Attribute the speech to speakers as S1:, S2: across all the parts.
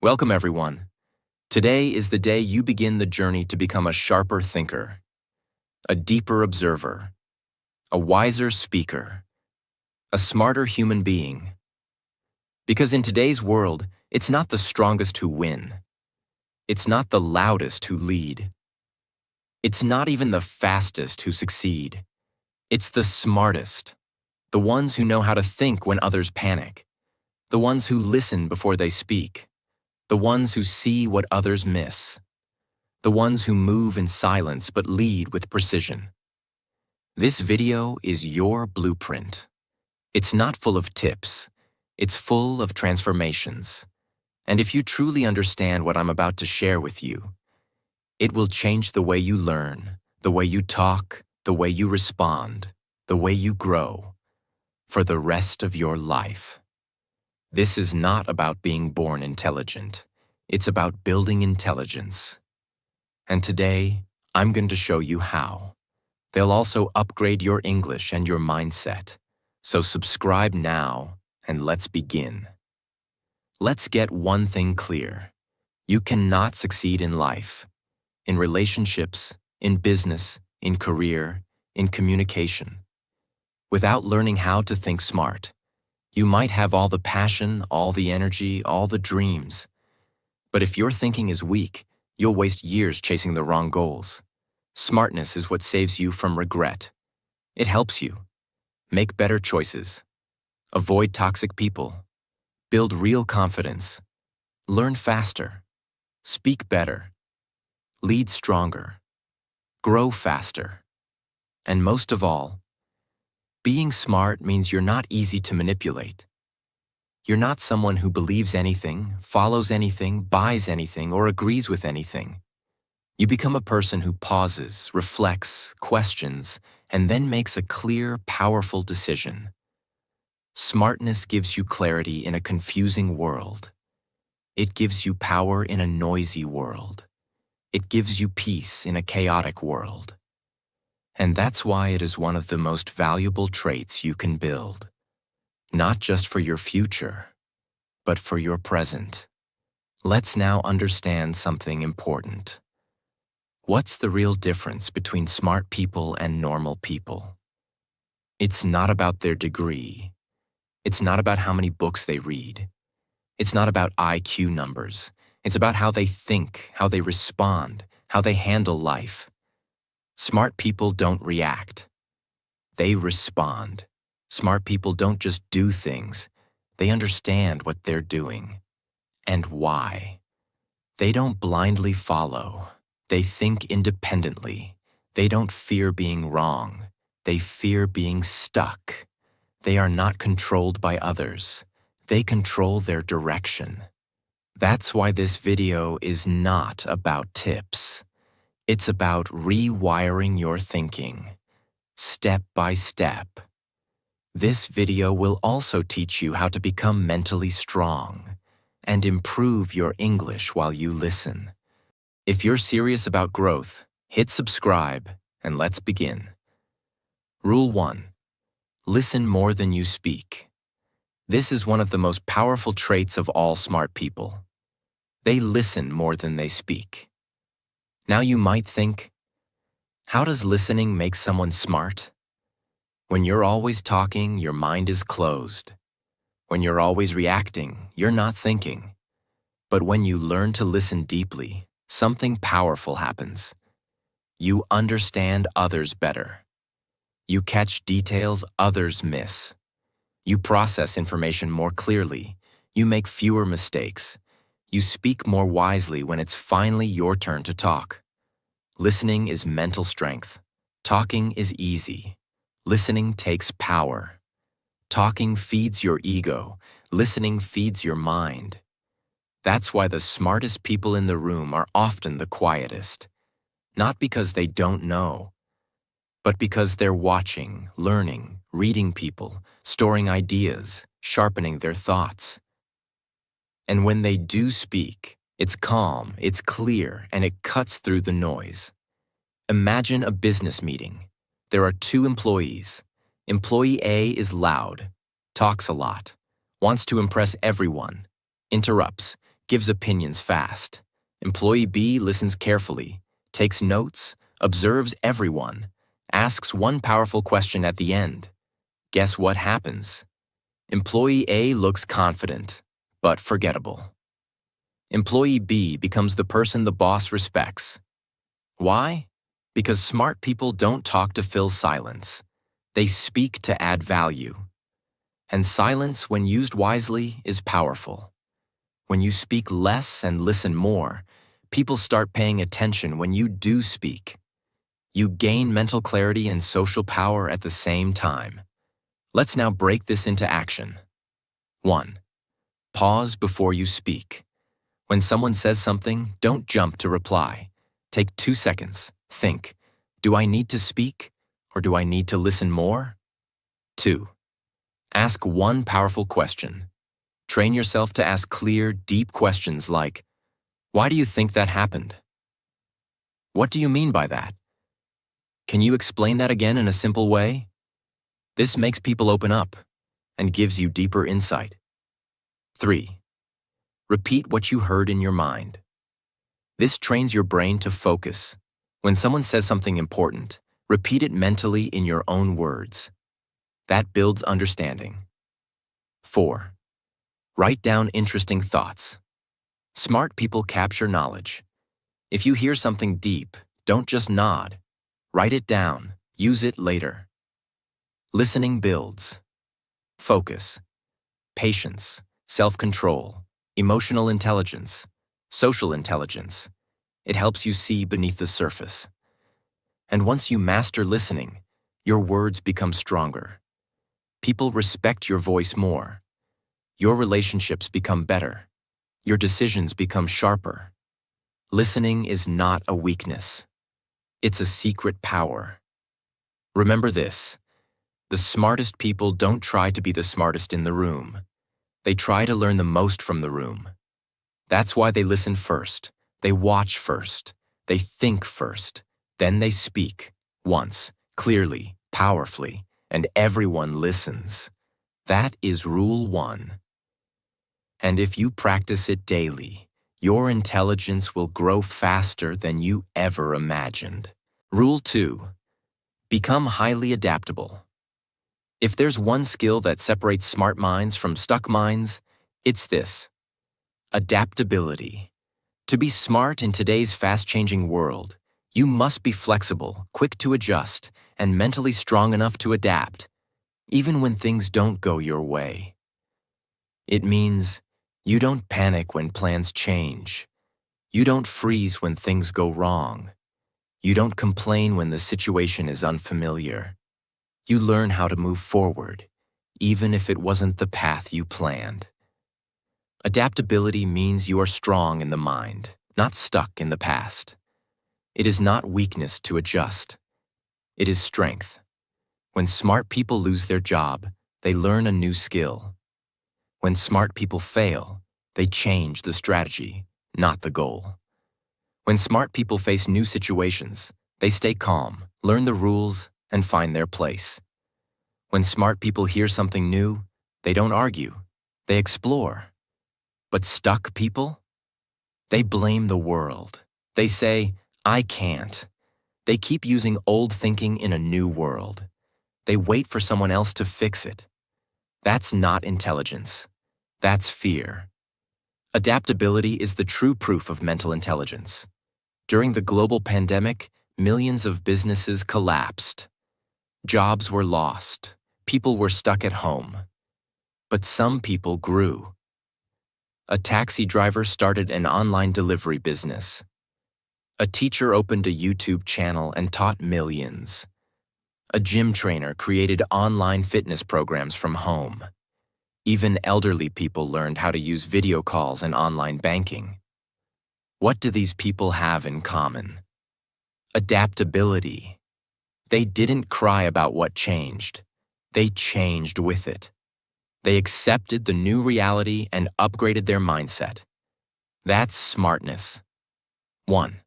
S1: Welcome, everyone. Today is the day you begin the journey to become a sharper thinker, a deeper observer, a wiser speaker, a smarter human being. Because in today's world, it's not the strongest who win. It's not the loudest who lead. It's not even the fastest who succeed. It's the smartest, the ones who know how to think when others panic, the ones who listen before they speak, the ones who see what others miss, the ones who move in silence but lead with precision. This video is your blueprint. It's not full of tips, it's full of transformations. And if you truly understand what I'm about to share with you, it will change the way you learn, the way you talk, the way you respond, the way you grow, for the rest of your life. This is not about being born intelligent. It's about building intelligence. And today, I'm going to show you how. They'll also upgrade your English and your mindset. So subscribe now, and let's begin. Let's get one thing clear. You cannot succeed in life, in relationships, in business, in career, in communication, without learning how to think smart. You might have all the passion, all the energy, all the dreams. But if your thinking is weak, you'll waste years chasing the wrong goals. Smartness is what saves you from regret. It helps you make better choices, avoid toxic people, build real confidence, learn faster, speak better, lead stronger, grow faster. And most of all, being smart means you're not easy to manipulate. You're not someone who believes anything, follows anything, buys anything, or agrees with anything. You become a person who pauses, reflects, questions, and then makes a clear, powerful decision. Smartness gives you clarity in a confusing world. It gives you power in a noisy world. It gives you peace in a chaotic world. And that's why it is one of the most valuable traits you can build, not just for your future, but for your present. Let's now understand something important. What's the real difference between smart people and normal people? It's not about their degree. It's not about how many books they read. It's not about IQ numbers. It's about how they think, how they respond, how they handle life. Smart people don't react. They respond. Smart people don't just do things. They understand what they're doing and why. They don't blindly follow. They think independently. They don't fear being wrong. They fear being stuck. They are not controlled by others. They control their direction. That's why this video is not about tips. It's about rewiring your thinking, step by step. This video will also teach you how to become mentally strong and improve your English while you listen. If you're serious about growth, hit subscribe and let's begin. Rule 1. Listen more than you speak. This is one of the most powerful traits of all smart people. They listen more than they speak. Now you might think, how does listening make someone smart? When you're always talking, your mind is closed. When you're always reacting, you're not thinking. But when you learn to listen deeply, something powerful happens. You understand others better. You catch details others miss. You process information more clearly. You make fewer mistakes. You speak more wisely when it's finally your turn to talk. Listening is mental strength. Talking is easy. Listening takes power. Talking feeds your ego. Listening feeds your mind. That's why the smartest people in the room are often the quietest. Not because they don't know, but because they're watching, learning, reading people, storing ideas, sharpening their thoughts. And when they do speak, it's calm, it's clear, and it cuts through the noise. Imagine a business meeting. There are two employees. Employee A is loud, talks a lot, wants to impress everyone, interrupts, gives opinions fast. Employee B listens carefully, takes notes, observes everyone, asks one powerful question at the end. Guess what happens? Employee A looks confident, but forgettable. Employee B becomes the person the boss respects. Why? Because smart people don't talk to fill silence. They speak to add value. And silence, when used wisely, is powerful. When you speak less and listen more, people start paying attention when you do speak. You gain mental clarity and social power at the same time. Let's now break this into action. 1. Pause before you speak. When someone says something, don't jump to reply. Take 2 seconds. Think, do I need to speak or do I need to listen more? 2. Ask one powerful question. Train yourself to ask clear, deep questions like, why do you think that happened? What do you mean by that? Can you explain that again in a simple way? This makes people open up and gives you deeper insight. 3. Repeat what you heard in your mind. This trains your brain to focus. When someone says something important, repeat it mentally in your own words. That builds understanding. 4. Write down interesting thoughts. Smart people capture knowledge. If you hear something deep, don't just nod. Write it down. Use it later. Listening builds focus, patience, self-control, emotional intelligence, social intelligence. It helps you see beneath the surface. And once you master listening, your words become stronger. People respect your voice more. Your relationships become better. Your decisions become sharper. Listening is not a weakness. It's a secret power. Remember this: the smartest people don't try to be the smartest in the room. They try to learn the most from the room. That's why they listen first. They watch first. They think first. Then they speak, once, clearly, powerfully, and everyone listens. That is Rule 1. And if you practice it daily, your intelligence will grow faster than you ever imagined. Rule 2. Become highly adaptable. If there's one skill that separates smart minds from stuck minds, it's this: adaptability. To be smart in today's fast-changing world, you must be flexible, quick to adjust, and mentally strong enough to adapt, even when things don't go your way. It means you don't panic when plans change. You don't freeze when things go wrong. You don't complain when the situation is unfamiliar. You learn how to move forward, even if it wasn't the path you planned. Adaptability means you are strong in the mind, not stuck in the past. It is not weakness to adjust. It is strength. When smart people lose their job, they learn a new skill. When smart people fail, they change the strategy, not the goal. When smart people face new situations, they stay calm, learn the rules, and find their place. When smart people hear something new, they don't argue, they explore. But stuck people? They blame the world. They say, I can't. They keep using old thinking in a new world. They wait for someone else to fix it. That's not intelligence. That's fear. Adaptability is the true proof of mental intelligence. During the global pandemic, millions of businesses collapsed. Jobs were lost. People were stuck at home. But some people grew. A taxi driver started an online delivery business. A teacher opened a YouTube channel and taught millions. A gym trainer created online fitness programs from home. Even elderly people learned how to use video calls and online banking. What do these people have in common? Adaptability. They didn't cry about what changed. They changed with it. They accepted the new reality and upgraded their mindset. That's smartness. 1.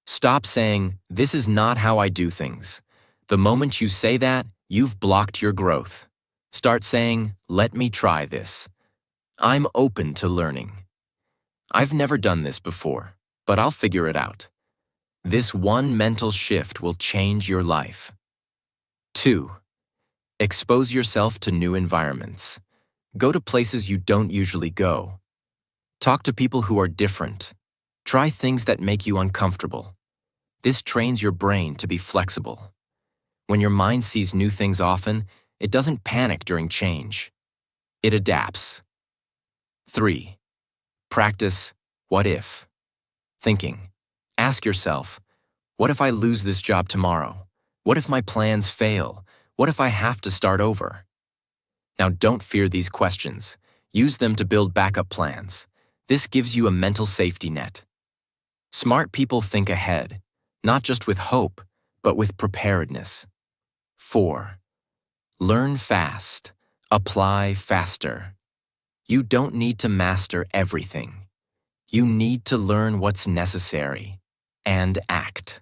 S1: Stop saying, "This is not how I do things." The moment you say that, you've blocked your growth. Start saying, "Let me try this. I'm open to learning." I've never done this before, but I'll figure it out. This one mental shift will change your life. 2. Expose yourself to new environments. Go to places you don't usually go. Talk to people who are different. Try things that make you uncomfortable. This trains your brain to be flexible. When your mind sees new things often, it doesn't panic during change. It adapts. 3. Practice what if thinking. Ask yourself, what if I lose this job tomorrow? What if my plans fail? What if I have to start over? Now, don't fear these questions. Use them to build backup plans. This gives you a mental safety net. Smart people think ahead, not just with hope, but with preparedness. 4. Learn fast. Apply faster. You don't need to master everything. You need to learn what's necessary and act.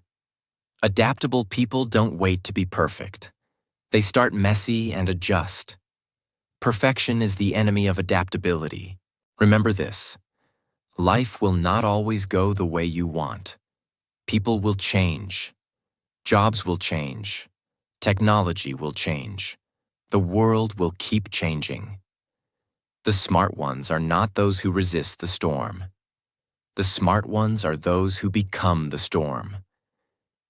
S1: Adaptable people don't wait to be perfect. They start messy and adjust. Perfection is the enemy of adaptability. Remember this: life will not always go the way you want. People will change. Jobs will change. Technology will change. The world will keep changing. The smart ones are not those who resist the storm. The smart ones are those who become the storm,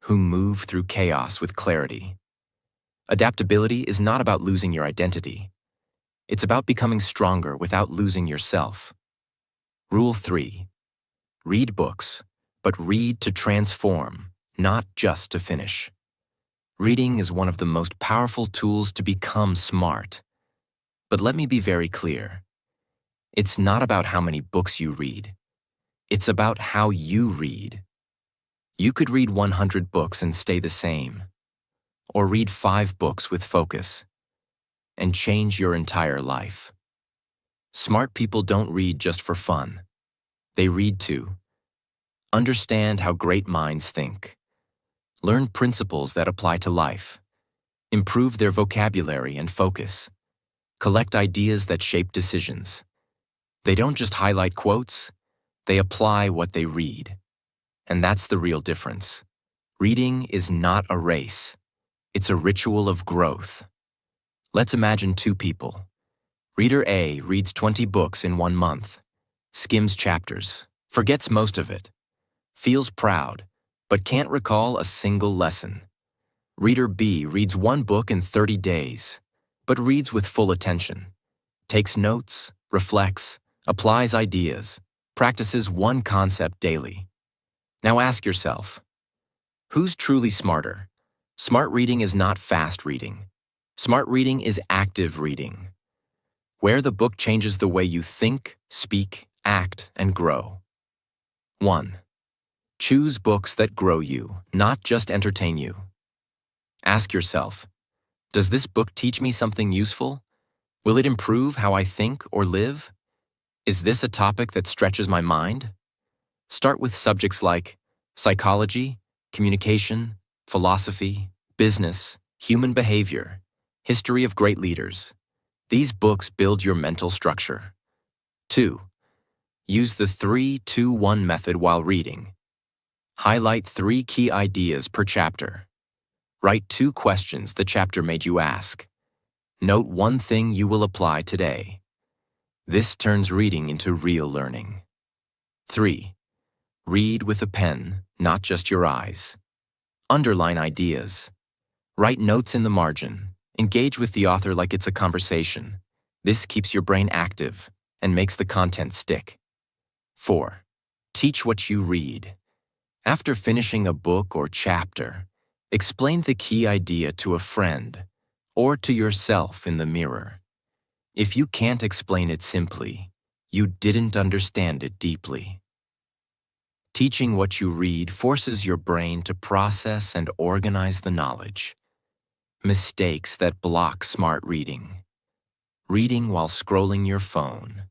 S1: who move through chaos with clarity. Adaptability is not about losing your identity. It's about becoming stronger without losing yourself. Rule 3. Read books, but read to transform, not just to finish. Reading is one of the most powerful tools to become smart. But let me be very clear. It's not about how many books you read. It's about how you read. You could read 100 books and stay the same, or read 5 books with focus and change your entire life. Smart people don't read just for fun. They read to understand how great minds think, learn principles that apply to life, improve their vocabulary and focus, collect ideas that shape decisions. They don't just highlight quotes, they apply what they read. And that's the real difference. Reading is not a race. It's a ritual of growth. Let's imagine 2 people. Reader A reads 20 books in 1 month, skims chapters, forgets most of it, feels proud, but can't recall a single lesson. Reader B reads 1 book in 30 days, but reads with full attention, takes notes, reflects, applies ideas, practices 1 concept daily. Now ask yourself, who's truly smarter? Smart reading is not fast reading. Smart reading is active reading, where the book changes the way you think, speak, act, and grow. 1. Choose books that grow you, not just entertain you. Ask yourself, does this book teach me something useful? Will it improve how I think or live? Is this a topic that stretches my mind? Start with subjects like psychology, communication, philosophy, business, human behavior, history of great leaders. These books build your mental structure. 2. Use the 3-2-1 method while reading. Highlight 3 key ideas per chapter. Write 2 questions the chapter made you ask. Note 1 thing you will apply today. This turns reading into real learning. 3. Read with a pen, not just your eyes. Underline ideas. Write notes in the margin. Engage with the author like it's a conversation. This keeps your brain active and makes the content stick. 4. Teach what you read. After finishing a book or chapter, explain the key idea to a friend or to yourself in the mirror. If you can't explain it simply, you didn't understand it deeply. Teaching what you read forces your brain to process and organize the knowledge. Mistakes that block smart reading. Reading while scrolling your phone.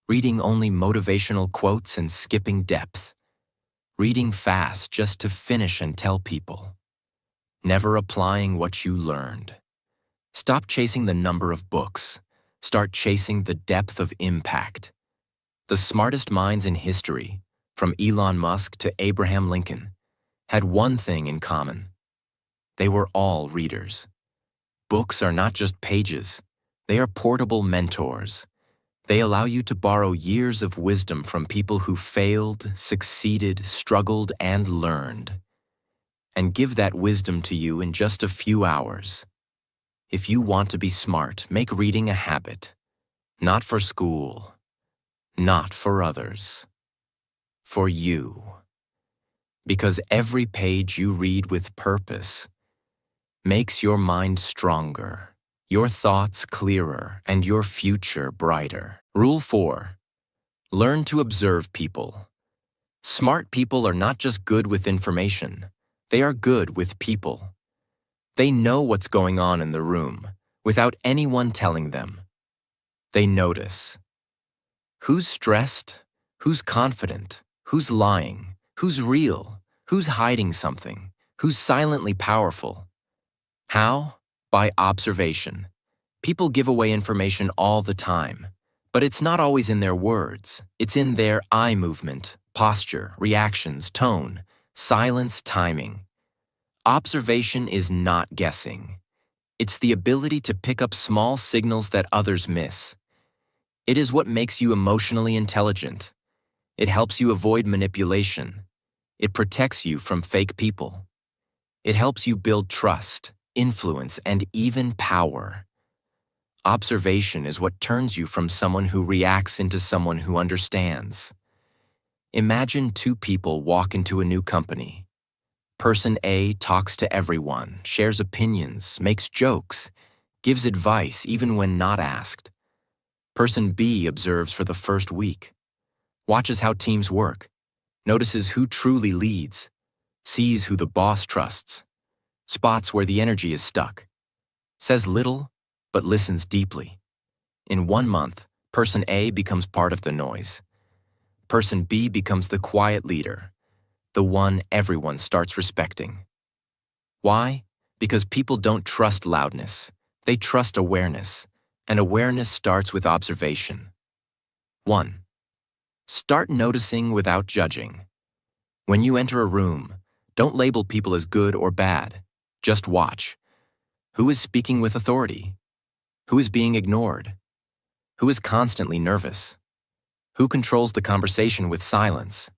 S1: Reading only motivational quotes and skipping depth. Reading fast just to finish and tell people. Never applying what you learned. Stop chasing the number of books. Start chasing the depth of impact. The smartest minds in history, from Elon Musk to Abraham Lincoln, had one thing in common. They were all readers. Books are not just pages. They are portable mentors. They allow you to borrow years of wisdom from people who failed, succeeded, struggled, and learned, and give that wisdom to you in just a few hours. If you want to be smart, make reading a habit. Not for school, not for others, for you. Because every page you read with purpose makes your mind stronger, your thoughts clearer, and your future brighter. Rule 4. Learn to observe people. Smart people are not just good with information, they are good with people. They know what's going on in the room without anyone telling them. They notice. Who's stressed? Who's confident? Who's lying? Who's real? Who's hiding something? Who's silently powerful? How? By observation. People give away information all the time, but it's not always in their words. It's in their eye movement, posture, reactions, tone, silence, timing. Observation is not guessing. It's the ability to pick up small signals that others miss. It is what makes you emotionally intelligent. It helps you avoid manipulation. It protects you from fake people. It helps you build trust, influence, and even power. Observation is what turns you from someone who reacts into someone who understands. Imagine two people walk into a new company. Person A talks to everyone, shares opinions, makes jokes, gives advice even when not asked. Person B observes for the first week, watches how teams work, notices who truly leads, sees who the boss trusts, spots where the energy is stuck, says little but listens deeply. In 1 month, Person A becomes part of the noise. Person B becomes the quiet leader, the one everyone starts respecting. Why? Because people don't trust loudness. They trust awareness, and awareness starts with observation. 1. Start noticing without judging. When you enter a room, don't label people as good or bad. Just watch. Who is speaking with authority? Who is being ignored? Who is constantly nervous? Who controls the conversation with silence?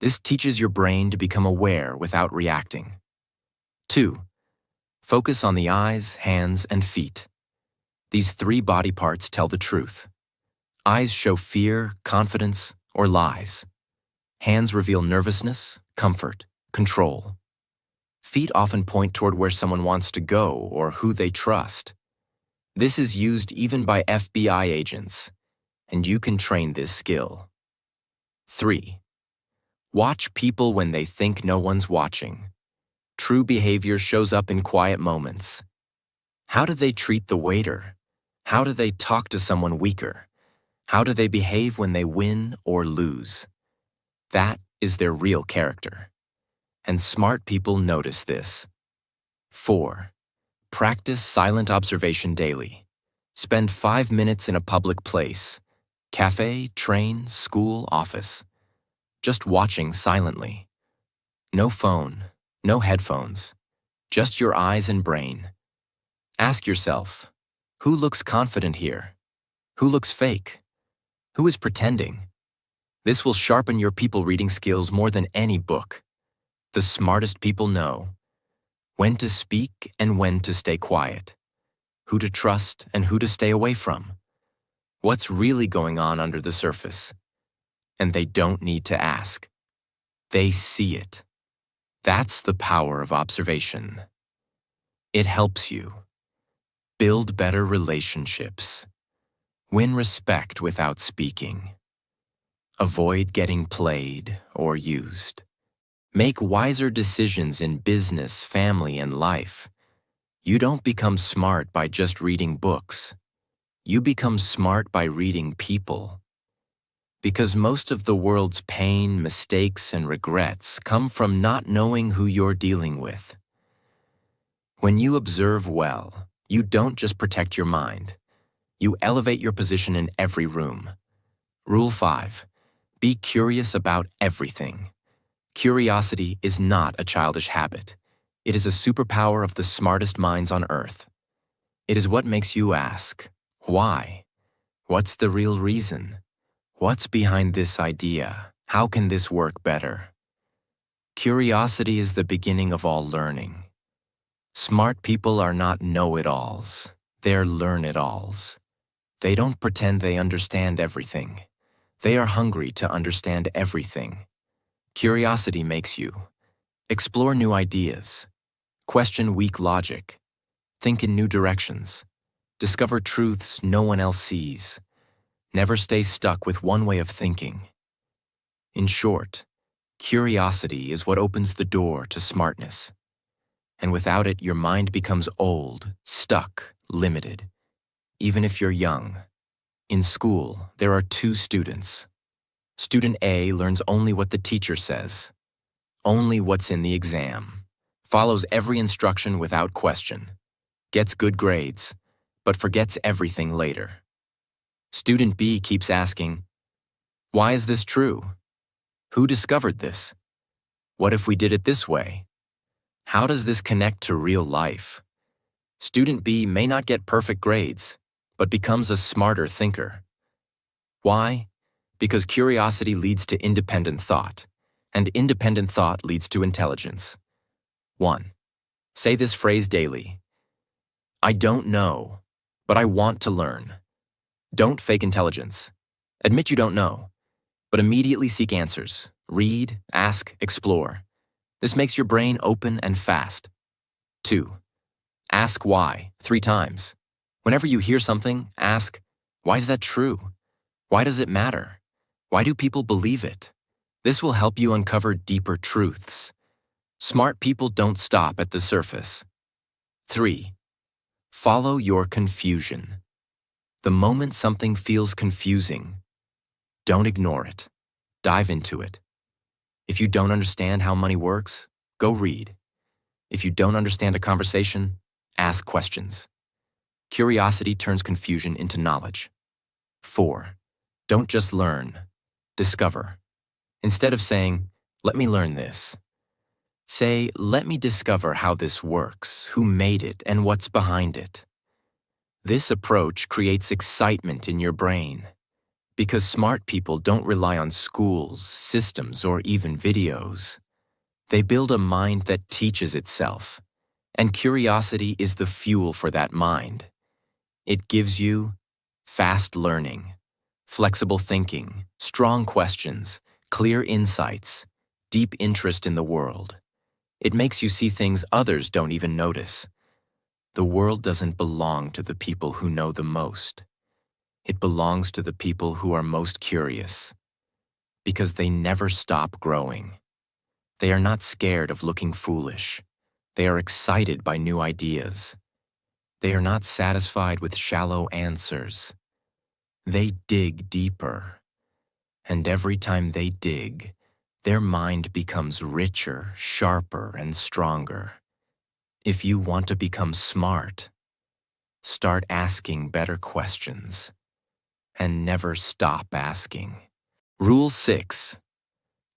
S1: This teaches your brain to become aware without reacting. 2. Focus on the eyes, hands, and feet. These 3 body parts tell the truth. Eyes show fear, confidence, or lies. Hands reveal nervousness, comfort, control. Feet often point toward where someone wants to go or who they trust. This is used even by FBI agents, and you can train this skill. 3. Watch people when they think no one's watching. True behavior shows up in quiet moments. How do they treat the waiter? How do they talk to someone weaker? How do they behave when they win or lose? That is their real character. And smart people notice this. 4. Practice silent observation daily. Spend 5 minutes in a public place, cafe, train, school, office, just watching silently. No phone, no headphones, just your eyes and brain. Ask yourself, who looks confident here? Who looks fake? Who is pretending? This will sharpen your people reading skills more than any book. The smartest people know when to speak and when to stay quiet, who to trust and who to stay away from, what's really going on under the surface. And they don't need to ask. They see it. That's the power of observation. It helps you build better relationships, win respect without speaking, avoid getting played or used, make wiser decisions in business, family, and life. You don't become smart by just reading books. You become smart by reading people. Because most of the world's pain, mistakes, and regrets come from not knowing who you're dealing with. When you observe well, you don't just protect your mind. You elevate your position in every room. Rule 5. Be curious about everything. Curiosity is not a childish habit. It is a superpower of the smartest minds on Earth. It is what makes you ask, why? What's the real reason? What's behind this idea? How can this work better? Curiosity is the beginning of all learning. Smart people are not know-it-alls. They're learn-it-alls. They don't pretend they understand everything. They are hungry to understand everything. Curiosity makes you explore new ideas, question weak logic, think in new directions, discover truths no one else sees, never stay stuck with one way of thinking. In short, curiosity is what opens the door to smartness. And without it, your mind becomes old, stuck, limited, even if you're young. In school, there are two students. Student A learns only what the teacher says, only what's in the exam, follows every instruction without question, gets good grades, but forgets everything later. Student B keeps asking, why is this true? Who discovered this? What if we did it this way? How does this connect to real life? Student B may not get perfect grades, but becomes a smarter thinker. Why? Because curiosity leads to independent thought, and independent thought leads to intelligence. 1. Say this phrase daily. I don't know, but I want to learn. Don't fake intelligence. Admit you don't know, but immediately seek answers. Read, ask, explore. This makes your brain open and fast. 2. Ask why 3 times. Whenever you hear something, ask, why is that true? Why does it matter? Why do people believe it? This will help you uncover deeper truths. Smart people don't stop at the surface. 3. Follow your confusion. The moment something feels confusing, don't ignore it. Dive into it. If you don't understand how money works, go read. If you don't understand a conversation, ask questions. Curiosity turns confusion into knowledge. 4. Don't just learn. Discover. Instead of saying, let me learn this, say, let me discover how this works, who made it, and what's behind it. This approach creates excitement in your brain, because smart people don't rely on schools, systems, or even videos. They build a mind that teaches itself, and curiosity is the fuel for that mind. It gives you fast learning, flexible thinking, strong questions, clear insights, deep interest in the world. It makes you see things others don't even notice. The world doesn't belong to the people who know the most. It belongs to the people who are most curious, because they never stop growing. They are not scared of looking foolish. They are excited by new ideas. They are not satisfied with shallow answers. They dig deeper. And every time they dig, their mind becomes richer, sharper, and stronger. If you want to become smart, start asking better questions. And never stop asking. Rule 6.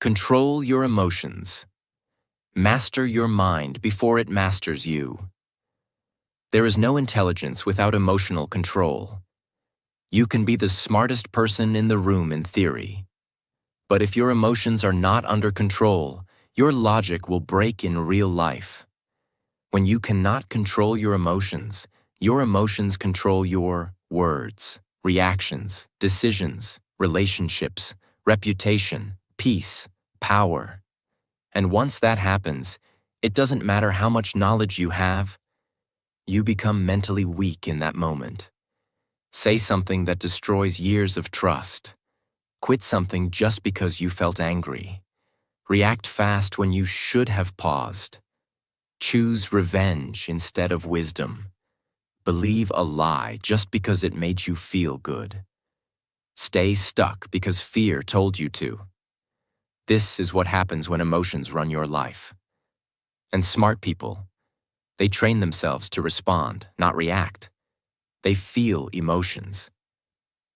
S1: Control your emotions. Master your mind before it masters you. There is no intelligence without emotional control. You can be the smartest person in the room in theory. But if your emotions are not under control, your logic will break in real life. When you cannot control your emotions control your words, reactions, decisions, relationships, reputation, peace, power. And once that happens, it doesn't matter how much knowledge you have, you become mentally weak in that moment. Say something that destroys years of trust. Quit something just because you felt angry. React fast when you should have paused. Choose revenge instead of wisdom. Believe a lie just because it made you feel good. Stay stuck because fear told you to. This is what happens when emotions run your life. And smart people, they train themselves to respond, not react. They feel emotions.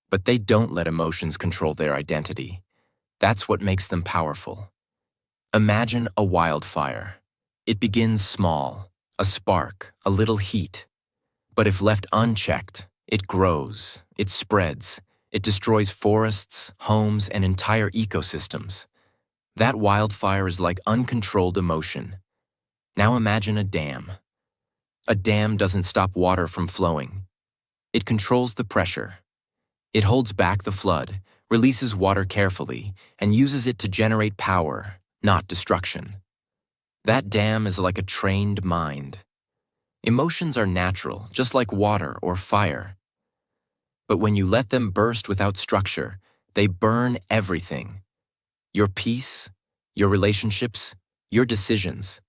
S1: But they don't let emotions control their identity. That's what makes them powerful. Imagine a wildfire. It begins small, a spark, a little heat. But if left unchecked, it grows, it spreads, it destroys forests, homes, and entire ecosystems. That wildfire is like uncontrolled emotion. Now imagine a dam. A dam doesn't stop water from flowing. It controls the pressure. It holds back the flood, releases water carefully, and uses it to generate power, not destruction. That dam is like a trained mind. Emotions are natural, just like water or fire. But when you let them burst without structure, they burn everything. Your peace, your relationships, your decisions.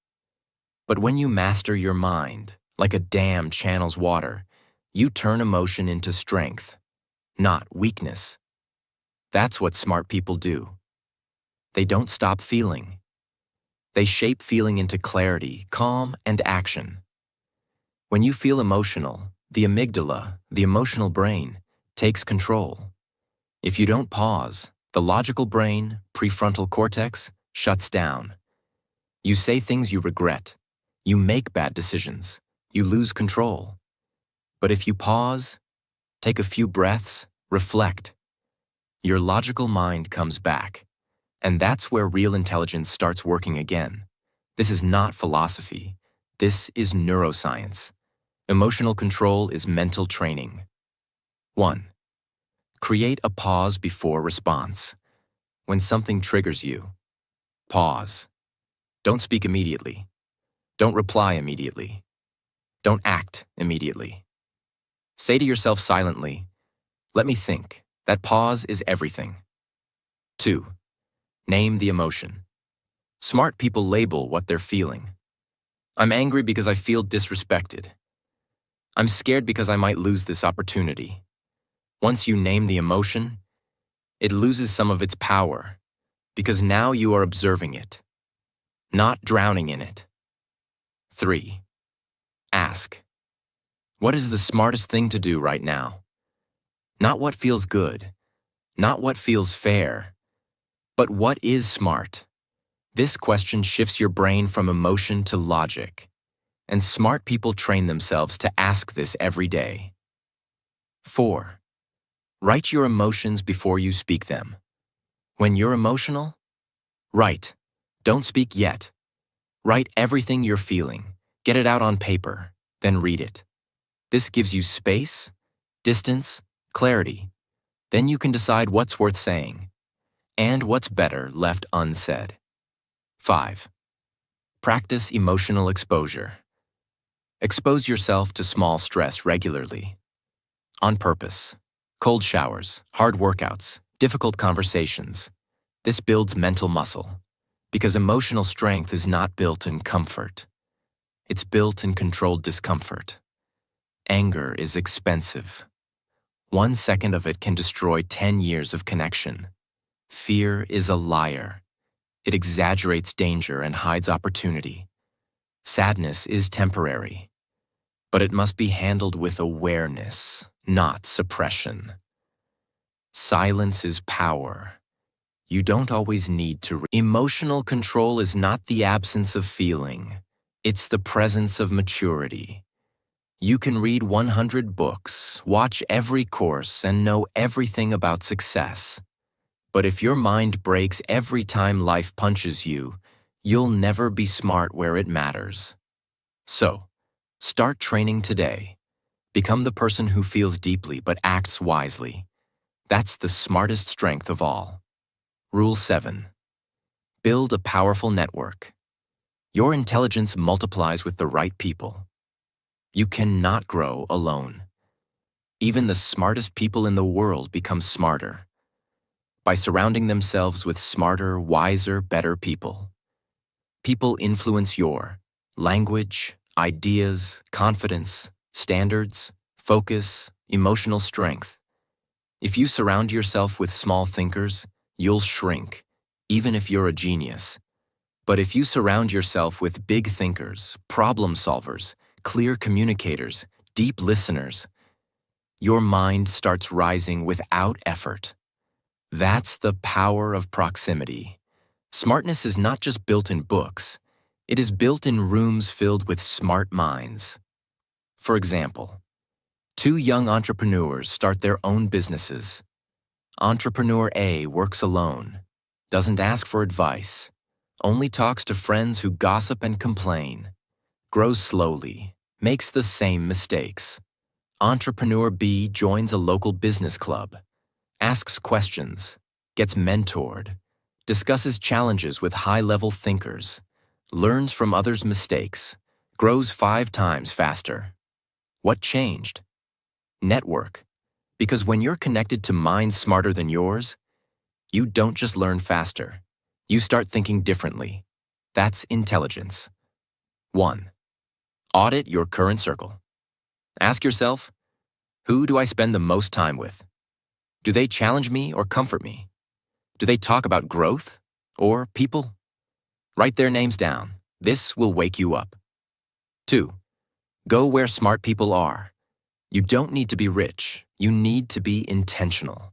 S1: But when you master your mind, like a dam channels water, you turn emotion into strength, not weakness. That's what smart people do. They don't stop feeling. They shape feeling into clarity, calm, and action. When you feel emotional, the amygdala, the emotional brain, takes control. If you don't pause, the logical brain, prefrontal cortex, shuts down. You say things you regret. You make bad decisions. You lose control. But if you pause, take a few breaths, reflect, your logical mind comes back. And that's where real intelligence starts working again. This is not philosophy. This is neuroscience. Emotional control is mental training. 1. Create a pause before response. When something triggers you, pause. Don't speak immediately. Don't reply immediately. Don't act immediately. Say to yourself silently, "Let me think." That pause is everything. 2. Name the emotion. Smart people label what they're feeling. I'm angry because I feel disrespected. I'm scared because I might lose this opportunity. Once you name the emotion, it loses some of its power, because now you are observing it, not drowning in it. 3. Ask. What is the smartest thing to do right now? Not what feels good, not what feels fair, but what is smart? This question shifts your brain from emotion to logic, and smart people train themselves to ask this every day. 4. Write your emotions before you speak them. When you're emotional, write. Don't speak yet. Write everything you're feeling. Get it out on paper, then read it. This gives you space, distance, clarity. Then you can decide what's worth saying and what's better left unsaid. 5. Practice emotional exposure. Expose yourself to small stress regularly. On purpose. Cold showers, hard workouts, difficult conversations. This builds mental muscle, because emotional strength is not built in comfort. It's built in controlled discomfort. Anger is expensive. 1 second of it can destroy 10 years of connection. Fear is a liar. It exaggerates danger and hides opportunity. Sadness is temporary, but it must be handled with awareness, not suppression. Silence is power. You don't always need to. Emotional control is not the absence of feeling. It's the presence of maturity. You can read 100 books, watch every course, and know everything about success. But if your mind breaks every time life punches you, you'll never be smart where it matters. So, start training today. Become the person who feels deeply but acts wisely. That's the smartest strength of all. Rule 7. Build a powerful network. Your intelligence multiplies with the right people. You cannot grow alone. Even the smartest people in the world become smarter by surrounding themselves with smarter, wiser, better people. People influence your language, ideas, confidence, standards, focus, emotional strength. If you surround yourself with small thinkers, you'll shrink, even if you're a genius. But if you surround yourself with big thinkers, problem solvers, clear communicators, deep listeners, Your mind starts rising without effort. That's the power of proximity. Smartness is not just built in books, it is built in rooms filled with smart minds. For example, two young entrepreneurs start their own businesses. Entrepreneur A works alone, doesn't ask for advice, only talks to friends who gossip and complain, grows slowly, makes the same mistakes. Entrepreneur B joins a local business club, asks questions, gets mentored, discusses challenges with high-level thinkers, learns from others' mistakes, grows 5 times faster. What changed? Network. Because when you're connected to minds smarter than yours, you don't just learn faster. You start thinking differently. That's intelligence. 1. Audit your current circle. Ask yourself, who do I spend the most time with? Do they challenge me or comfort me? Do they talk about growth or people? Write their names down. This will wake you up. 2. Go where smart people are. You don't need to be rich. You need to be intentional.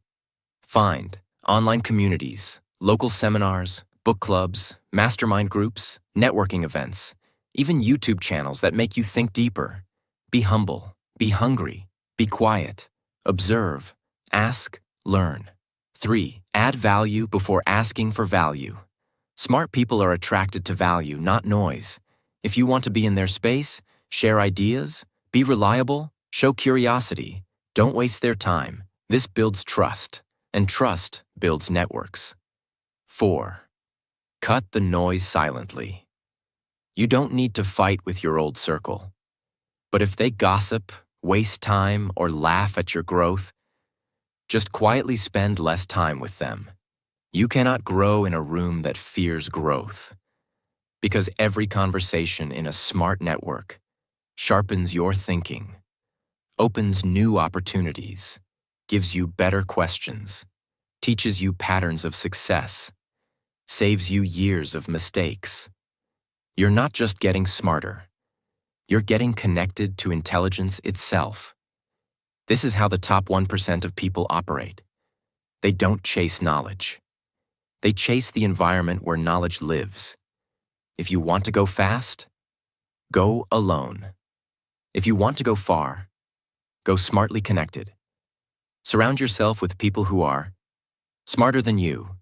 S1: Find online communities, local seminars, book clubs, mastermind groups, networking events, even YouTube channels that make you think deeper. Be humble, be hungry, be quiet, observe, ask, learn. 3. Add value before asking for value. Smart people are attracted to value, not noise. If you want to be in their space, share ideas, be reliable, show curiosity. Don't waste their time. This builds trust, and trust builds networks. 4. Cut the noise silently. You don't need to fight with your old circle. But if they gossip, waste time, or laugh at your growth, just quietly spend less time with them. You cannot grow in a room that fears growth, because every conversation in a smart network sharpens your thinking, opens new opportunities, gives you better questions, teaches you patterns of success, saves you years of mistakes. You're not just getting smarter, you're getting connected to intelligence itself. This is how the top 1% of people operate. They don't chase knowledge. They chase the environment where knowledge lives. If you want to go fast, go alone. If you want to go far, go smartly connected. Surround yourself with people who are smarter than you,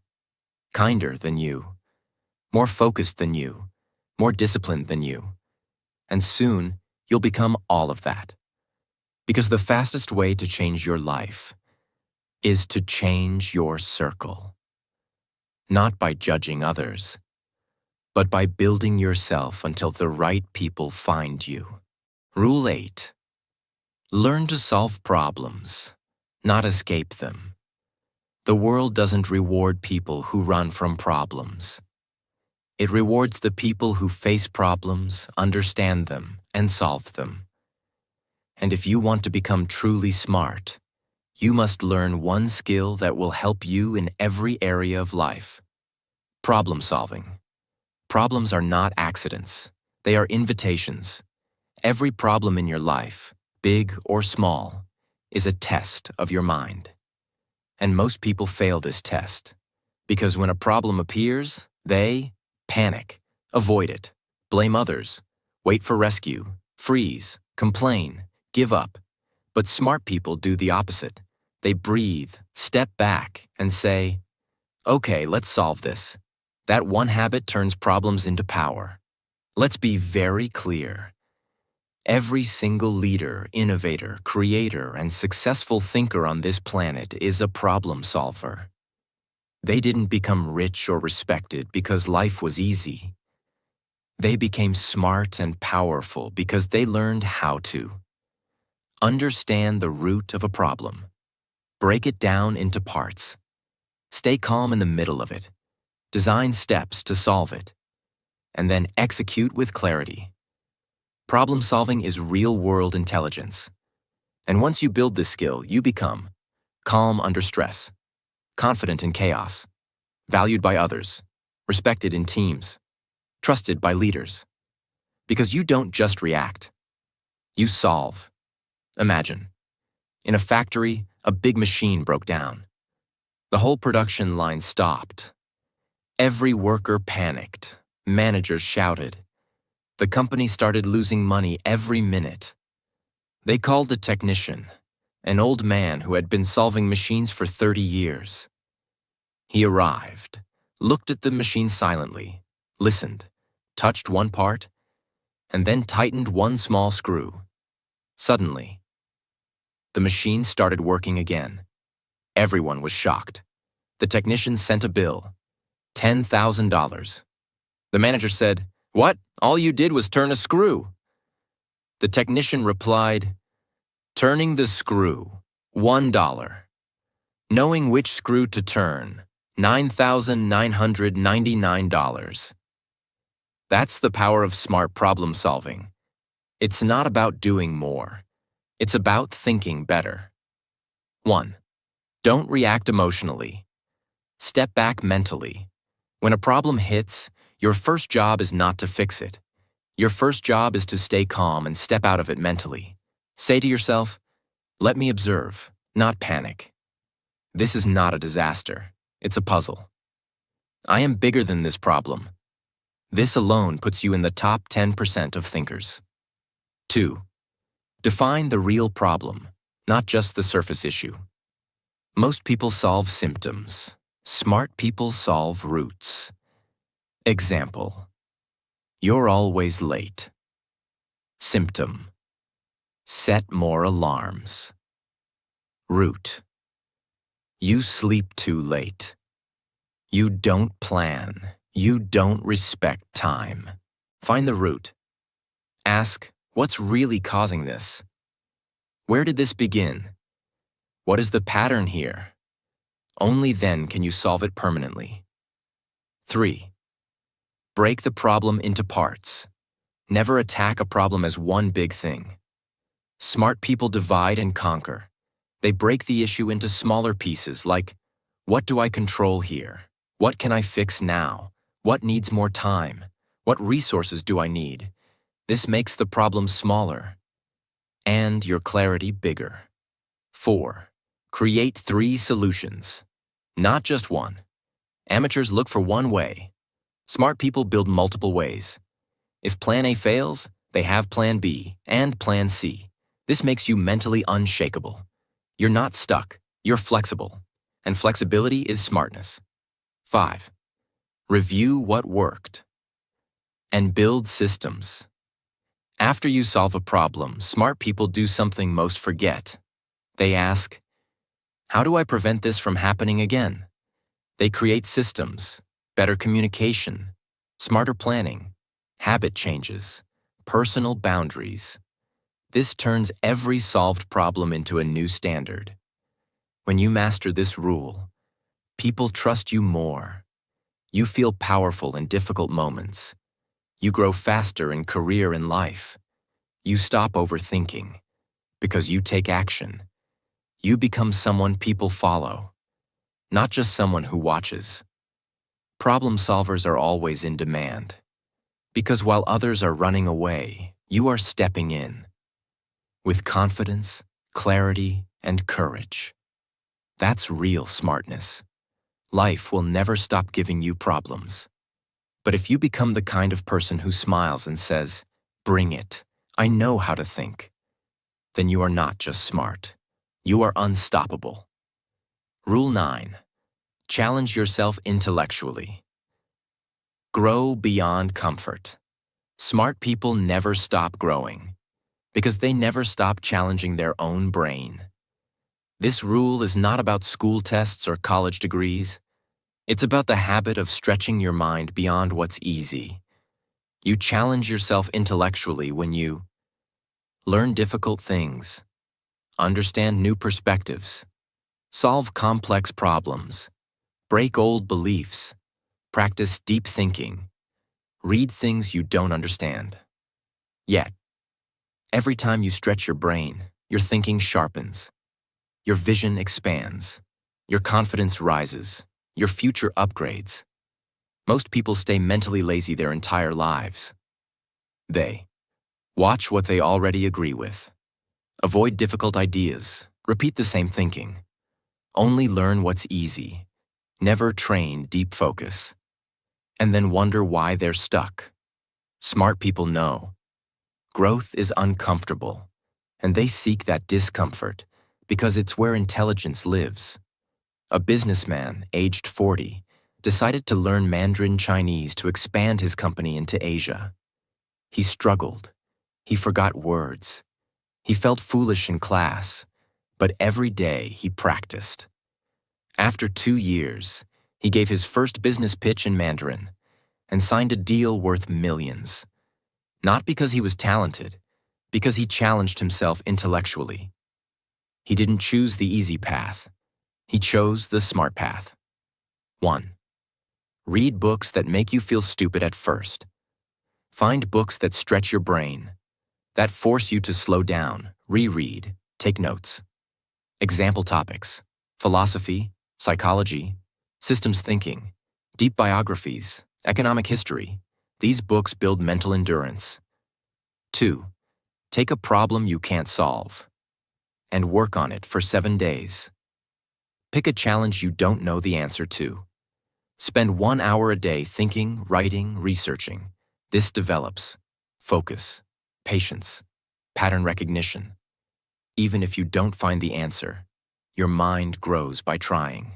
S1: kinder than you, more focused than you, more disciplined than you. And soon, you'll become all of that. Because the fastest way to change your life is to change your circle. Not by judging others, but by building yourself until the right people find you. Rule 8. Learn to solve problems, not escape them. The world doesn't reward people who run from problems. It rewards the people who face problems, understand them, and solve them. And if you want to become truly smart, you must learn one skill that will help you in every area of life. Problem solving. Problems are not accidents. They are invitations. Every problem in your life, big or small, is a test of your mind. And most people fail this test because when a problem appears, they panic, avoid it, blame others, wait for rescue, freeze, complain, give up. But smart people do the opposite. They breathe, step back, and say, okay, let's solve this. That one habit turns problems into power. Let's be very clear. Every single leader, innovator, creator, and successful thinker on this planet is a problem solver. They didn't become rich or respected because life was easy. They became smart and powerful because they learned how to. Understand the root of a problem. Break it down into parts. Stay calm in the middle of it. Design steps to solve it. And then execute with clarity. Problem solving is real-world intelligence. And once you build this skill, you become calm under stress, confident in chaos, valued by others, respected in teams, trusted by leaders. Because you don't just react. You solve. Imagine. In a factory, a big machine broke down. The whole production line stopped. Every worker panicked. Managers shouted. The company started losing money every minute. They called a technician, an old man who had been solving machines for 30 years. He arrived, looked at the machine silently, listened, touched one part, and then tightened one small screw. Suddenly, the machine started working again. Everyone was shocked. The technician sent a bill, $10,000. The manager said, "What? All you did was turn a screw." The technician replied, "Turning the screw, $1. Knowing which screw to turn, $9,999. That's the power of smart problem solving. It's not about doing more. It's about thinking better. 1. Don't react emotionally. Step back mentally. When a problem hits, your first job is not to fix it. Your first job is to stay calm and step out of it mentally. Say to yourself, "Let me observe, not panic. This is not a disaster. It's a puzzle. I am bigger than this problem." This alone puts you in the top 10% of thinkers. 2. Define the real problem, not just the surface issue. Most people solve symptoms. Smart people solve roots. Example: you're always late. Symptom: set more alarms. Root: you sleep too late. You don't plan. You don't respect time. Find the root. Ask, what's really causing this? Where did this begin? What is the pattern here? Only then can you solve it permanently. 3. Break the problem into parts. Never attack a problem as one big thing. Smart people divide and conquer. They break the issue into smaller pieces like, what do I control here? What can I fix now? What needs more time? What resources do I need? This makes the problem smaller and your clarity bigger. 4. Create 3 solutions, not just one. Amateurs look for one way. Smart people build multiple ways. If Plan A fails, they have Plan B and Plan C. This makes you mentally unshakable. You're not stuck, you're flexible. And flexibility is smartness. 5. Review what worked. And build systems. After you solve a problem, smart people do something most forget. They ask, how do I prevent this from happening again? They create systems, better communication, smarter planning, habit changes, personal boundaries. This turns every solved problem into a new standard. When you master this rule, people trust you more. You feel powerful in difficult moments. You grow faster in career and life. You stop overthinking because you take action. You become someone people follow, not just someone who watches. Problem solvers are always in demand because while others are running away, you are stepping in with confidence, clarity, and courage. That's real smartness. Life will never stop giving you problems. But if you become the kind of person who smiles and says, "Bring it, I know how to think," then you are not just smart. You are unstoppable. Rule 9. Challenge yourself intellectually. Grow beyond comfort. Smart people never stop growing because they never stop challenging their own brain. This rule is not about school tests or college degrees. It's about the habit of stretching your mind beyond what's easy. You challenge yourself intellectually when you learn difficult things, understand new perspectives, solve complex problems, break old beliefs, practice deep thinking, read things you don't understand. Yet, every time you stretch your brain, your thinking sharpens, your vision expands, your confidence rises, your future upgrades. Most people stay mentally lazy their entire lives. They watch what they already agree with, avoid difficult ideas, Repeat the same thinking. Only learn what's easy. Never train deep focus. And then wonder why they're stuck. Smart people know. Growth is uncomfortable, and they seek that discomfort because it's where intelligence lives. A businessman, aged 40, decided to learn Mandarin Chinese to expand his company into Asia. He struggled. He forgot words. He felt foolish in class, but every day he practiced. After 2 years, he gave his first business pitch in Mandarin and signed a deal worth millions. Not because he was talented, because he challenged himself intellectually. He didn't choose the easy path. He chose the smart path. 1. Read books that make you feel stupid at first. Find books that stretch your brain, that force you to slow down, reread, take notes. Example topics: philosophy, psychology, systems thinking, deep biographies, economic history. These books build mental endurance. 2. Take a problem you can't solve and work on it for 7 days. Pick a challenge you don't know the answer to. Spend 1 hour a day thinking, writing, researching. This develops focus, patience, pattern recognition. Even if you don't find the answer, your mind grows by trying.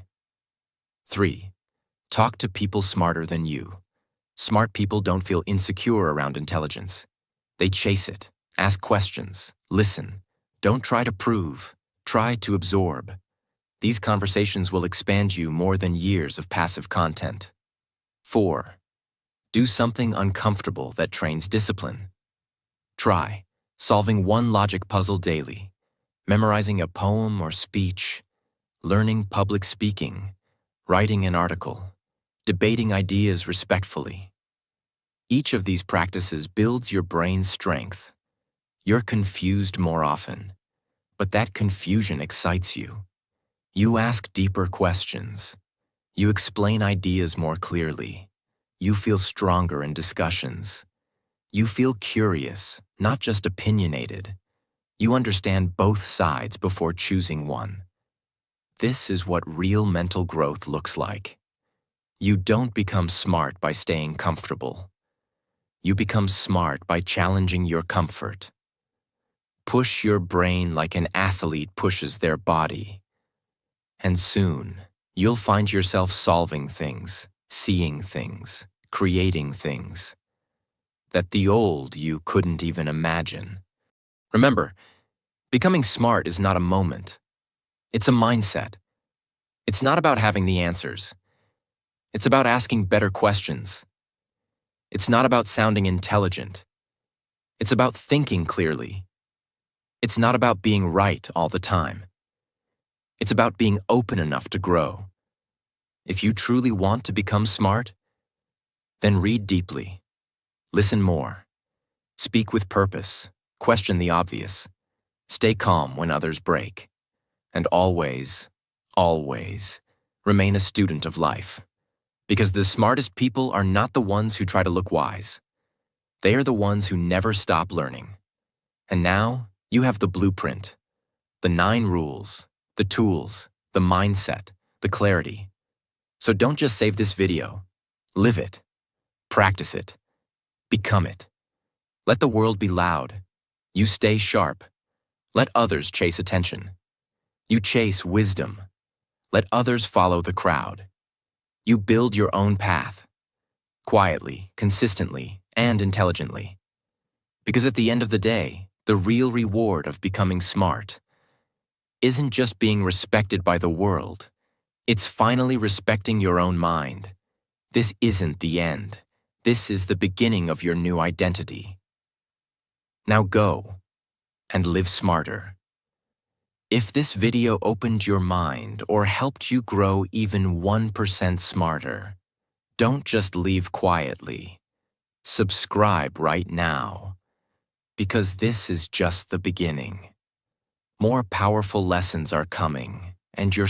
S1: 3. Talk to people smarter than you. Smart people don't feel insecure around intelligence. They chase it, ask questions, listen. Don't try to prove, try to absorb. These conversations will expand you more than years of passive content. 4. Do something uncomfortable that trains discipline. Try solving one logic puzzle daily, memorizing a poem or speech, learning public speaking, writing an article, debating ideas respectfully. Each of these practices builds your brain's strength. You're confused more often, but that confusion excites you. You ask deeper questions. You explain ideas more clearly. You feel stronger in discussions. You feel curious, not just opinionated. You understand both sides before choosing one. This is what real mental growth looks like. You don't become smart by staying comfortable. You become smart by challenging your comfort. Push your brain like an athlete pushes their body. And soon, you'll find yourself solving things, seeing things, creating things that the old you couldn't even imagine. Remember, becoming smart is not a moment. It's a mindset. It's not about having the answers. It's about asking better questions. It's not about sounding intelligent. It's about thinking clearly. It's not about being right all the time. It's about being open enough to grow. If you truly want to become smart, then read deeply, listen more, speak with purpose, question the obvious, stay calm when others break, and always, always remain a student of life. Because the smartest people are not the ones who try to look wise. They are the ones who never stop learning. And now you have the blueprint, the 9 rules, the tools, the mindset, the clarity. So don't just save this video. Live it. Practice it. Become it. Let the world be loud. You stay sharp. Let others chase attention. You chase wisdom. Let others follow the crowd. You build your own path. Quietly, consistently, and intelligently. Because at the end of the day, the real reward of becoming smart isn't just being respected by the world. It's finally respecting your own mind. This isn't the end. This is the beginning of your new identity. Now go and live smarter. If this video opened your mind or helped you grow even 1% smarter, don't just leave quietly. Subscribe right now, because this is just the beginning. More powerful lessons are coming, and you're